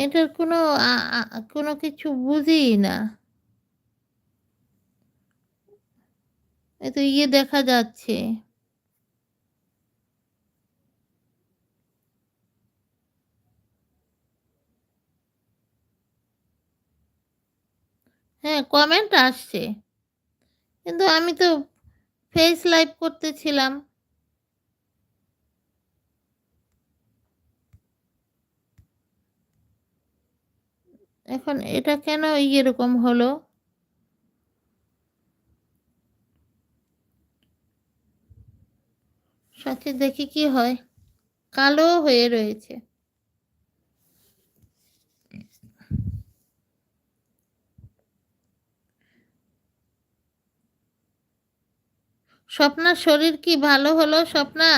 এটার কোনো কোনো কিছু বুঝিই না। এ তো দেখা যাচ্ছে। হ্যাঁ, কমেন্ট আসছে। কিন্তু আমি তো ফেস লাইভ করতেছিলাম। এখন এটা কেন এরকম হলো? সাথে দেখি কি হয়। কালো হয়ে রয়েছে। স্বপ্নার শরীর কি ভালো হলো স্বপ্না?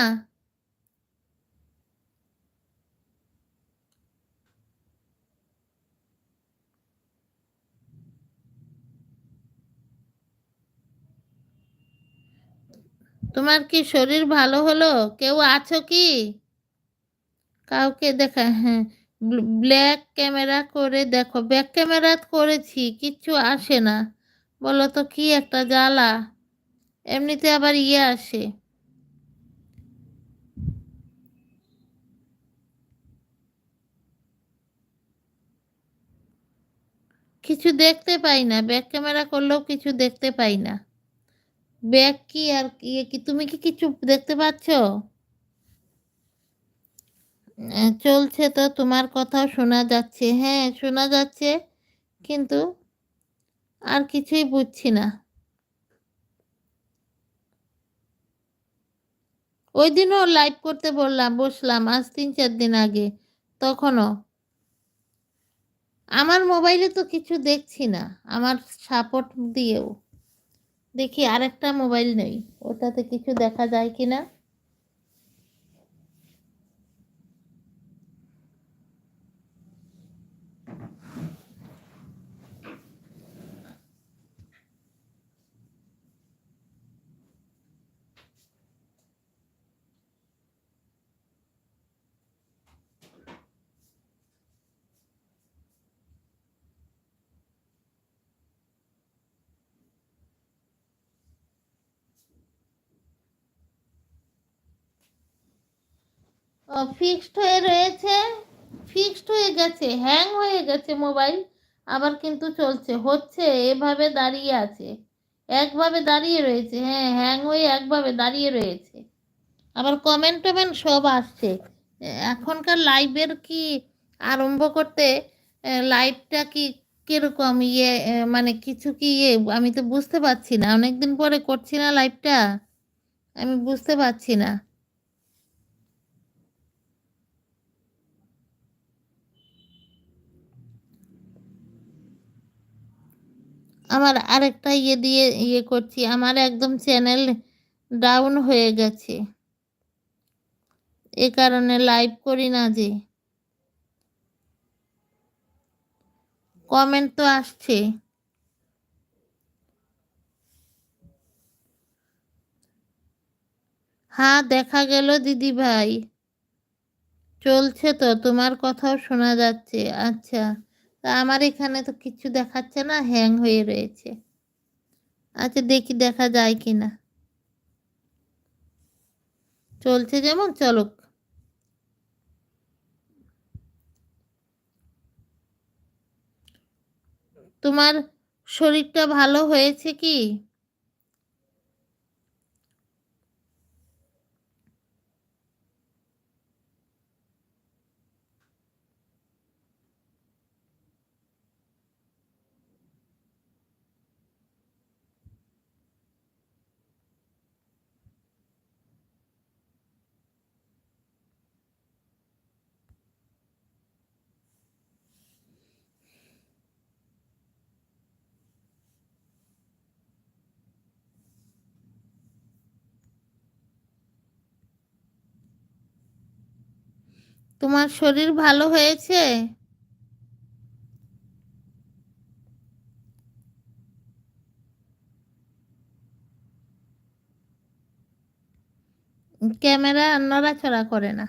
তোমার কি শরীর ভালো হলো? কেউ আছো কি? কাউকে দেখা, হ্যাঁ, ব্ল্যাক ক্যামেরা করে দেখো। ব্যাক ক্যামেরা করেছি, কিচ্ছু আসে না। বলো তো কি একটা জ্বালা। এমনিতে আবার আসে। কিছু দেখতে পাই না, ব্যাক ক্যামেরা করলেও কিছু দেখতে পাই না। ব্যাক কি আর কি, তুমি কি কিছু দেখতে পাচ্ছ? চলছে তো, তোমার কথাও শোনা যাচ্ছে, হ্যাঁ শোনা যাচ্ছে, কিন্তু আর কিছুই বুঝছি না। ওই দিনও লাইভ করতে বললাম, বসলাম আজ ৩-৪ দিন আগে, তখনও আমার মোবাইলে তো কিছু দেখছি না। আমার সাপোর্ট দিয়েও দেখি আরেকটা মোবাইল নেই, ওটাতে কিছু দেখা যায় কিনা। ফিক্সড হয়ে রয়েছে, ফিক্সড হয়ে গেছে, হ্যাং হয়ে গেছে মোবাইল। আবার কিন্তু চলছে, হচ্ছে, এভাবে দাঁড়িয়ে আছে, একভাবে দাঁড়িয়ে রয়েছে, হ্যাঁ হ্যাং হয়ে একভাবে দাঁড়িয়ে রয়েছে। আবার কমেন্ট টমেন্ট সব আসছে। এখনকার লাইভের কি আরম্ভ করতে, লাইভটা কি কিরকম মানে কিছু কি আমি তো বুঝতে পারছি না, অনেকদিন পরে করছি না লাইভটা, আমি বুঝতে পারছি না। আমার আরেকটা দিয়ে করছি, আমার একদম চ্যানেল ডাউন হয়ে গেছে, এ কারণে লাইভ করি না যে। কমেন্ট তো আসছে। হ্যাঁ দেখা গেল দিদি ভাই। চলছে তো, তোমার কথাও শোনা যাচ্ছে। আচ্ছা, তা আমার এখানে তো কিছু দেখাচ্ছে না, হ্যাং হয়ে রয়েছে। আচ্ছা দেখি দেখা যায় কি না। চলছে যেমন চলুক। তোমার শরীরটা ভালো হয়েছে কি? তোমার শরীর ভালো হয়েছে? ক্যামেরা নড়াচড়া করে না।